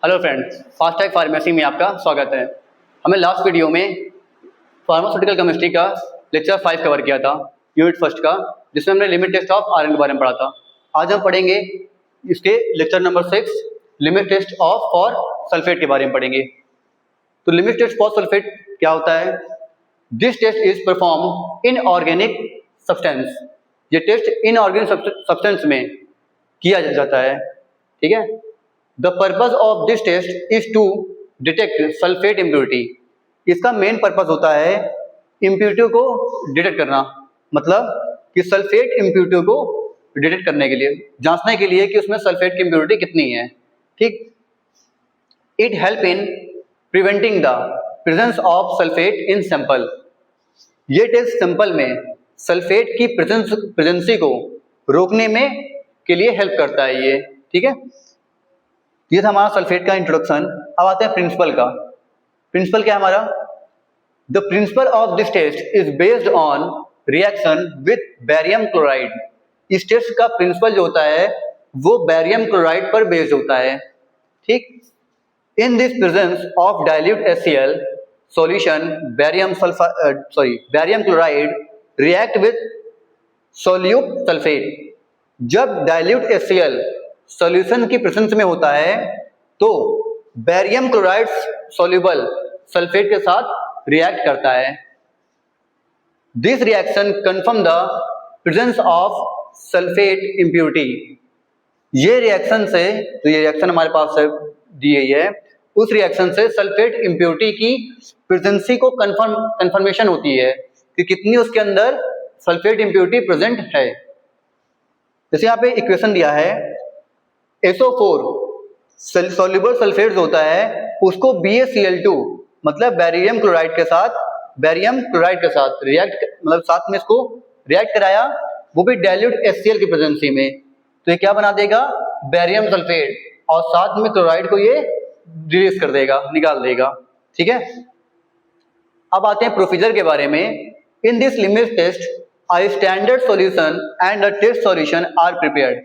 Hello friends, fast track pharmacy में आपका स्वागत है। हमें लास्ट वीडियो में फार्मास्यूटिकल केमिस्ट्री का लेक्चर 5 कवर किया था, यूनिट फर्स्ट का, जिसमें हमने लिमिट टेस्ट ऑफ आयरन के बारे में पढ़ा था। आज हम पढ़ेंगे इसके lecture number 6, limit test of for sulphate के बारे में पढ़ेंगे। तो लिमिट टेस्ट फॉर सल्फेट क्या होता है? This test is perform in organic substance. ये टेस्ट इनऑर्गेनिक सब्सटेंस में किया जाता है, ठीक है। The purpose of this test is to detect sulphate impurity. इसका मेन पर्पज होता है इम्प्योरिटी को डिटेक्ट करना, मतलब कि सल्फेट इम्प्योरिटी को डिटेक्ट करने के लिए, जांचने के लिए कि उसमें सल्फेट की इम्प्योरिटी कितनी है, ठीक। It help in preventing the presence of sulphate in sample. ये टेस्ट सैंपल में सल्फेट की प्रेजेंसी को रोकने में के लिए हेल्प करता है ये, ठीक है। ये था हमारा सल्फेट का इंट्रोडक्शन। अब आते हैं प्रिंसिपल का। प्रिंसिपल क्या है हमारा? The principle of this test is based on reaction with barium chloride. इस टेस्ट का प्रिंसिपल जो होता है वो बैरियम क्लोराइड पर बेस्ड होता है, ठीक। In this presence of dilute HCl solution, barium chloride react with solute sulphate. जब डाइल्यूट HCl सॉल्यूशन की प्रेजेंस में होता है तो बैरियम क्लोराइड सॉल्युबल सल्फेट के साथ रिएक्ट करता है। This reaction confirm the presence of sulphate impurity. ये रिएक्शन से, तो ये रिएक्शन हमारे पास दी गई है, उस रिएक्शन से सल्फेट इम्प्योरिटी की प्रेजेंसी को कंफर्मेशन होती है कि कितनी उसके अंदर सल्फेट इम्प्योरिटी प्रेजेंट है। जैसे यहाँ पे इक्वेशन दिया है, SO4 सॉल्युबल सल्फेट होता है, उसको BaCl2 मतलब बैरियम क्लोराइड के साथ रिएक्ट, मतलब साथ में इसको रिएक्ट कराया, वो भी डाइल्यूट HCl की प्रेजेंसी में, तो ये क्या बना देगा? बैरियम सल्फेट, और साथ में क्लोराइड को ये रिलीज कर देगा, निकाल देगा, ठीक है। अब आते हैं प्रोसीजर के बारे में। In this limit test a standard solution and a test solution are prepared।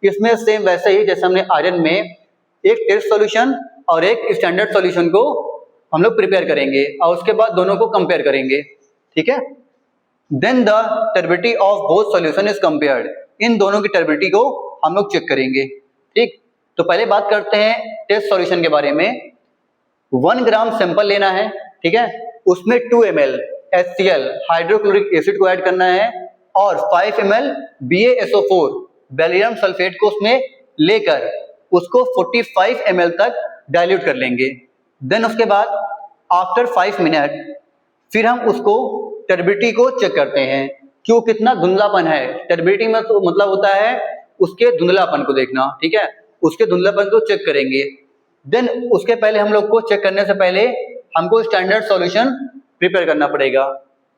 इसमें सेम वैसे ही जैसे हमने आयरन में एक टेस्ट सॉल्यूशन और एक स्टैंडर्ड सॉल्यूशन को हम लोग प्रिपेयर करेंगे और उसके बाद दोनों को कंपेयर करेंगे, ठीक है। Then the turbidity of both solution is compared. इन दोनों की टर्बिडिटी को हम लोग चेक करेंगे, ठीक। तो पहले बात करते हैं टेस्ट सॉल्यूशन के बारे में। 1 ग्राम सैंपल लेना है, ठीक है। उसमें 2 ml HCl हाइड्रोक्लोरिक एसिड को ऐड करना है और 5 ml BaSO4 बैरियम सल्फेट को उसमें लेकर उसको 45 ml तक डाइल्यूट कर लेंगे। देन उसके बाद आफ्टर 5 मिनट फिर हम उसको टर्बिडिटी को चेक करते हैं कि वो कितना धुंधलापन है। टर्बिडिटी में तो मतलब होता है उसके धुंधलापन को देखना, ठीक है। उसके धुंधलापन को चेक करेंगे। देन उसके पहले हम लोग को चेक करने से पहले हमको स्टैंडर्ड सॉल्यूशन प्रिपेयर करना पड़ेगा।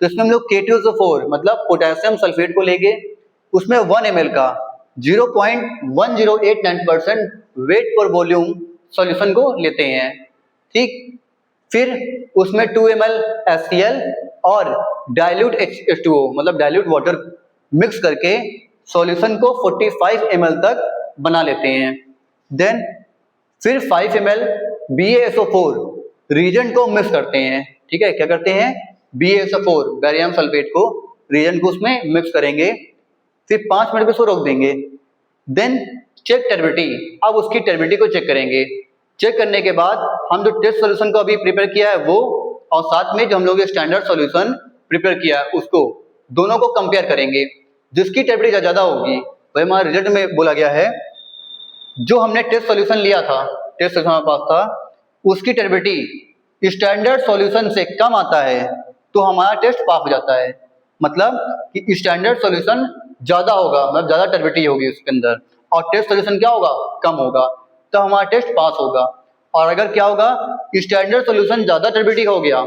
तो इसमें हम लोग K2SO4 मतलब पोटेशियम सल्फेट को लेंगे, उसमें 1 ml का 0.1089% वेट पर वॉल्यूम सॉल्यूशन को लेते हैं, ठीक। फिर उसमें 2 ml HCl और डाइल्यूट H2O मतलब डाइल्यूट वाटर मिक्स करके सॉल्यूशन को 45 ml तक बना लेते हैं। देन फिर 5 ml BaSO4 रीजेंट को मिक्स करते हैं, ठीक है। क्या करते हैं? BaSO4 बैरियम सल्फेट को रीजेंट को उसमें मिक्स करेंगे, फिर 5 मिनट पे उसको रोक देंगे। Then check turbidity. अब उसकी टर्बिडिटी को चेक करेंगे। चेक करने के बाद हम जो टेस्ट सॉल्यूशन को अभी प्रिपेयर किया है वो, और साथ में जो हम लोग स्टैंडर्ड सॉल्यूशन प्रिपेयर किया है उसको, दोनों को कंपेयर करेंगे। जिसकी टर्बिडिटी ज्यादा होगी वही हमारे रिजल्ट में बोला गया है। जो हमने टेस्ट सॉल्यूशन लिया था, टेस्ट सॉल्यूशन हमारे पास था, उसकी टर्बिडिटी स्टैंडर्ड सॉल्यूशन से कम आता है तो हमारा टेस्ट पास हो जाता है। मतलब कि स्टैंडर्ड सॉल्यूशन ज्यादा होगा, मतलब ज्यादा टर्बिडिटी होगी उसके अंदर, और टेस्ट सॉल्यूशन क्या होगा? कम होगा, तो हमारा टेस्ट पास होगा। और अगर क्या होगा? स्टैंडर्ड सॉल्यूशन ज्यादा टर्बिडिटी हो गया,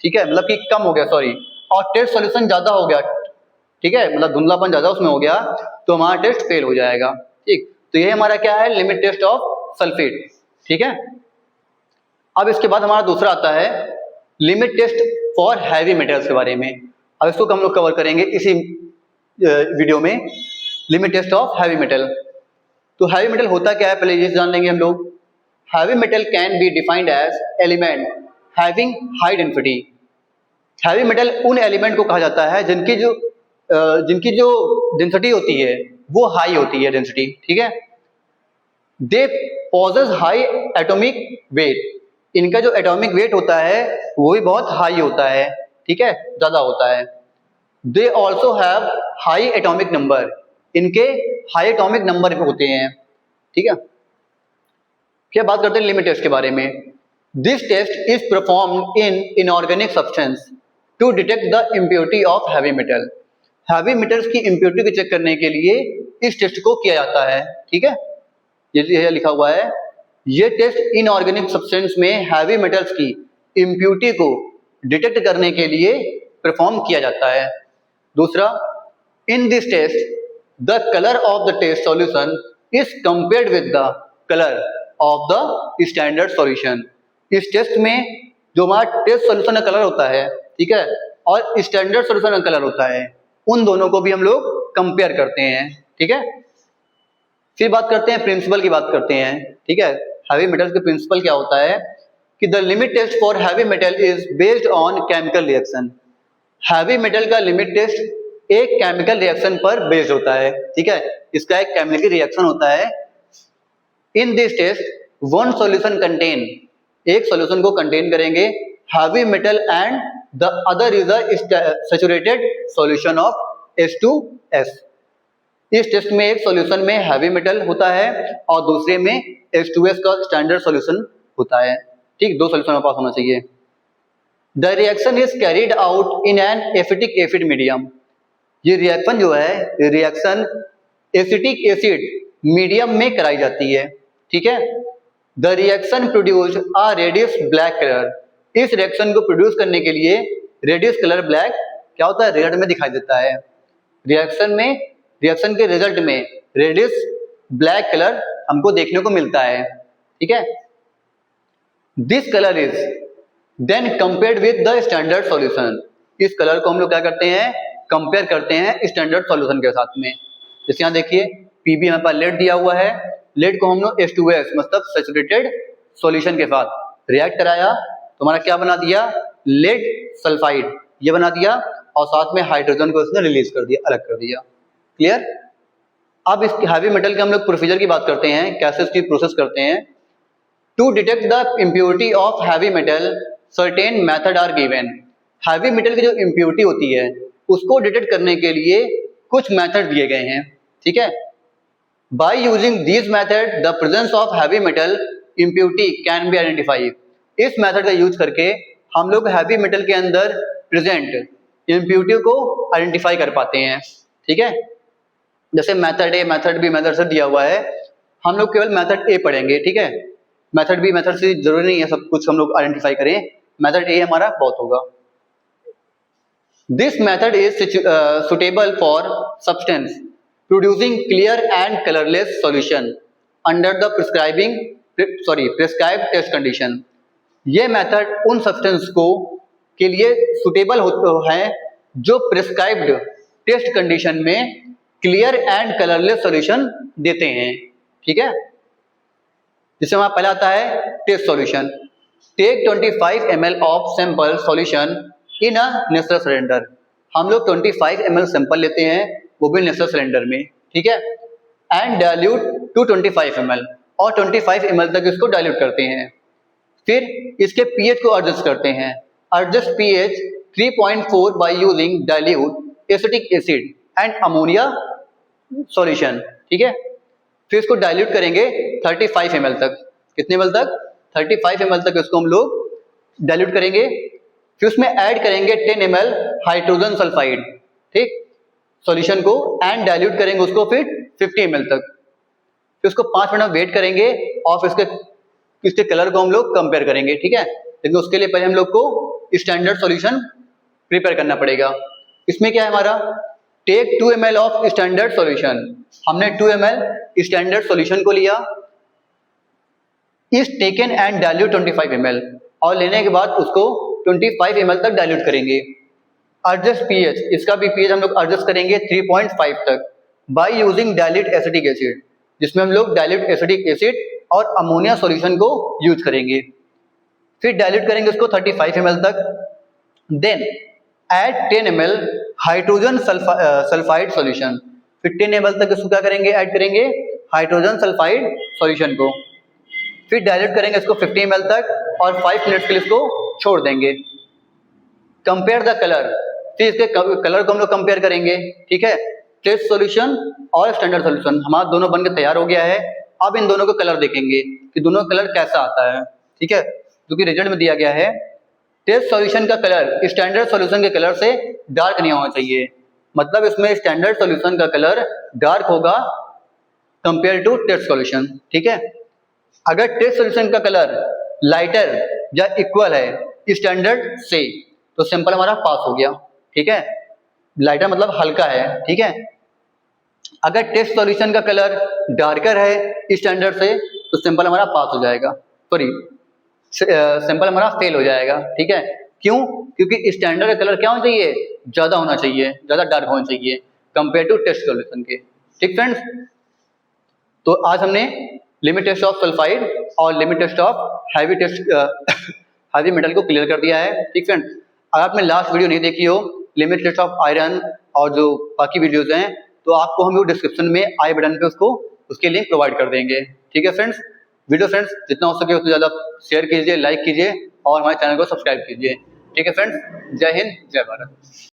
ठीक है, मतलब कि कम हो गया, सॉरी, और टेस्ट सॉल्यूशन ज्यादा हो गया, ठीक है, मतलब धुंधलापन ज्यादा उसमें हो गया, तो हमारा टेस्ट फेल हो जाएगा, ठीक। तो ये हमारा क्या है? लिमिट टेस्ट ऑफ सल्फेट, ठीक है। अब इसके बाद हमारा दूसरा आता है limit test for heavy metals के बारे में। अब इसको हम लोग कवर करेंगे इसी वीडियो में, limit test of heavy metal. तो हैवी मेटल होता क्या है पहले ये जान लेंगे हम लोग। heavy metal can be defined as element having high density. Heavy metal उन एलिमेंट को कहा जाता है जिनकी जो डेंसिटी होती है वो हाई होती है डेंसिटी, ठीक है। दे पॉजेस हाई एटॉमिक वेट, इनका जो एटॉमिक वेट होता है वो भी बहुत हाई होता है, ठीक है, ज्यादा होता है। They also have high atomic number, इनके हाई एटॉमिक नंबर होते हैं, ठीक है। क्या बात करते हैं लिमिट टेस्ट के बारे में। This test is performed in inorganic substance to detect the impurity of heavy metal. Heavy metals की इम्प्योरिटी को चेक करने के लिए इस टेस्ट को किया जाता है, ठीक है। ये लिखा हुआ है, ये टेस्ट इनऑर्गेनिक सब्सटेंस में हैवी मेटल्स की इम्प्योरिटी को डिटेक्ट करने के लिए परफॉर्म किया जाता है। दूसरा, in this test the colour of the test solution is compared with the colour of the standard solution. इस टेस्ट में जो हमारा टेस्ट सॉल्यूशन का कलर होता है, ठीक है, और स्टैंडर्ड सॉल्यूशन का कलर होता है, उन दोनों को भी हम लोग कंपेयर करते हैं, ठीक है। फिर बात करते हैं प्रिंसिपल की बात करते हैं, ठीक है। हैवी मेटल्स के प्रिंसिपल क्या होता है कि the limit test for heavy metal is based on chemical reaction. Heavy metal का लिमिट टेस्ट एक केमिकल रिएक्शन पर बेस्ड होता है, ठीक है, इसका एक केमिकल रिएक्शन होता है। In this test one solution contain, एक सॉल्यूशन को कंटेन करेंगे heavy metal and the other is a saturated solution of H2S। इस टेस्ट में एक सॉल्यूशन में हैवी मेटल होता है और दूसरे में H2S का स्टैंडर्ड सॉल्यूशन होता है, ठीक, दो सॉल्यूशन हमारे पास होना चाहिए। The reaction is carried out in an acetic acid medium. ये रिएक्शन जो है, रिएक्शन एसिटिक एसिड मीडियम में कराई जाती है, ठीक है। The reaction produce a radius black colour. इस रिएक्शन को प्रोड्यूस करने के लिए रेडियस कलर ब्लैक क्या होता है, रिजल्ट में दिखाई देता है। रिएक्शन के रिजल्ट में रेडियस ब्लैक कलर हमको देखने को मिलता है, ठीक है। This colour is then compared with the standard solution. इस कलर को हम लोग क्या करते हैं, कंपेयर करते हैं स्टैंडर्ड सॉल्यूशन के साथ में। जैसे यहाँ देखिए पीबी हमारे पास लेड दिया हुआ है, लेड को हम लोग H2S मतलब सैचुरेटेड सॉल्यूशन के साथ रिएक्ट कराया तो हमारा क्या बना दिया, लेड सल्फाइड, ये बना दिया, और साथ में हाइड्रोजन को इसने रिलीज कर दिया, अलग कर दिया। क्लियर। अब इस हैवी मेटल के हम लोग प्रोसीजर की बात करते हैं, कैसे इसकी प्रोसेस करते हैं। To detect the impurity of heavy metal certain method are given. Heavy metal की जो इम्प्योरिटी होती है उसको डिटेक्ट करने के लिए कुछ मेथड दिए गए हैं, ठीक है। By using this method the presence of heavy metal impurity can be identified. इस मेथड का यूज करके हम लोग हैवी मेटल के अंदर प्रेजेंट इम्प्योरिटी को आइडेंटिफाई कर पाते हैं, ठीक है। जैसे मेथड ए, मेथड बी, मेथड सी दिया हुआ है, हम लोग केवल मेथड ए पढ़ेंगे, ठीक है। मेथड बी, मेथड सी जरूरी नहीं है सब कुछ हम लोग आइडेंटिफाई करें, मेथड ए हमारा बहुत होगा। This method is suitable for substance producing clear and colourless solution under the prescribed test condition. ये मेथड उन सब्सटेंस को के लिए सुटेबल है जो प्रिस्क्राइब्ड टेस्ट कंडीशन में क्लियर एंड कलरलेस सॉल्यूशन देते हैं, ठीक है। जिसमें हमारा पहला आता है test solution. Take 25 ml of sample solution in a natural cylinder. हम लोग 25 ml सैंपल लेते हैं, वो भी नेचुरल सिलेंडर में, ठीक है। एंड डाइल्यूट टू 25 ml, और 25 ml तक इसको डाइल्यूट करते हैं। फिर इसके पीएच को एडजस्ट करते हैं। Adjust pH 3.4 bye using dilute acetic acid and ammonia solution, ठीक है। फिर इसको डाइल्यूट करेंगे 35 ml तक। कितने ml तक? 35 ml तक इसको हम लोग डाइल्यूट करेंगे। फिर उसमें ऐड करेंगे 10 ml हाइड्रोजन सल्फाइड, ठीक, सॉल्यूशन को, एंड डाइल्यूट करेंगे उसको फिर 50 ml तक। फिर उसको 5 मिनट वेट करेंगे और फिर इसके कलर को हम लोग कंपेयर करेंगे, ठीक है। लेकिन उसके लिए पहले हम लोग को स्टैंडर्ड सॉल्यूशन प्रिपेयर करना पड़ेगा। इसमें क्या है हमारा, take 2 ml of standard solution. हमने 2 ml स्टैंडर्ड सॉल्यूशन को लिया, is taken and dilute 25 ml, और लेने के बाद उसको 25 ml तक डाइल्यूट करेंगे। एडजस्ट पीएच, इसका भी पीएच हम लोग एडजस्ट करेंगे 3.5 तक by using dilute acetic acid, जिसमें हम लोग डाइल्यूट एसिटिक एसिड और अमोनिया सॉल्यूशन को यूज करेंगे। फिर डाइल्यूट करेंगे उसको 35 ml तक। Then add 10 ml hydrogen sulphide solution. फिर 10 ml तक इसको क्या करेंगे, ऐड करेंगे हाइड्रोजन सल्फाइड सॉल्यूशन को। फिर डाइल्यूट करेंगे इसको 50 ml तक और 5 मिनट्स के लिए इसको छोड़ देंगे। कंपेयर द कलर, फिर इसके कलर को हम लोग कंपेयर करेंगे, ठीक है। टेस्ट सॉल्यूशन और स्टैंडर्ड सॉल्यूशन हमारा दोनों बनकर तैयार हो गया है। अब इन दोनों को कलर देखेंगे कि दोनों कलर कैसा आता है, ठीक है, जो कि रिजल्ट में दिया गया है। टेस्ट सॉल्यूशन का कलर स्टैंडर्ड सॉल्यूशन के कलर से डार्क नहीं होना चाहिए, मतलब इसमें स्टैंडर्ड सॉल्यूशन का कलर डार्क होगा कंपेयर टू टेस्ट सॉल्यूशन, ठीक है। अगर टेस्ट सॉल्यूशन का कलर लाइटर या इक्वल है स्टैंडर्ड से तो सैंपल हमारा पास हो गया, ठीक है। लाइटर मतलब हल्का है, ठीक है। अगर टेस्ट सॉल्यूशन का कलर डार्कर है स्टैंडर्ड से तो सैंपल हमारा पास हो जाएगा, सॉरी सैंपल हमारा फेल हो जाएगा, ठीक है। क्यों? क्योंकि स्टैंडर्ड का कलर क्या होना चाहिए, ज्यादा होना चाहिए, ज्यादा डार्क होना चाहिए कंपेयर टू टेस्ट सॉल्यूशन के, ठीक फ्रेंड्स। तो आज हमने लिमिट टेस्ट ऑफ सल्फाइड और limit test of heavy metal को क्लियर कर दिया है, ठीक फ्रेंड्स। अगर आपने लास्ट वीडियो नहीं देखी हो लिमिट टेस्ट ऑफ आयरन और जो बाकी वीडियोस हैं तो आपको हम डिस्क्रिप्शन में आई बटन पे उसके लिंक प्रोवाइड कर देंगे, ठीक है फ्रेंड्स। वीडियो फ्रेंड्स जितना हो सके उतना ज़्यादा शेयर कीजिए, लाइक कीजिए और हमारे चैनल को सब्सक्राइब कीजिए, ठीक है फ्रेंड्स। जय हिंद, जय भारत।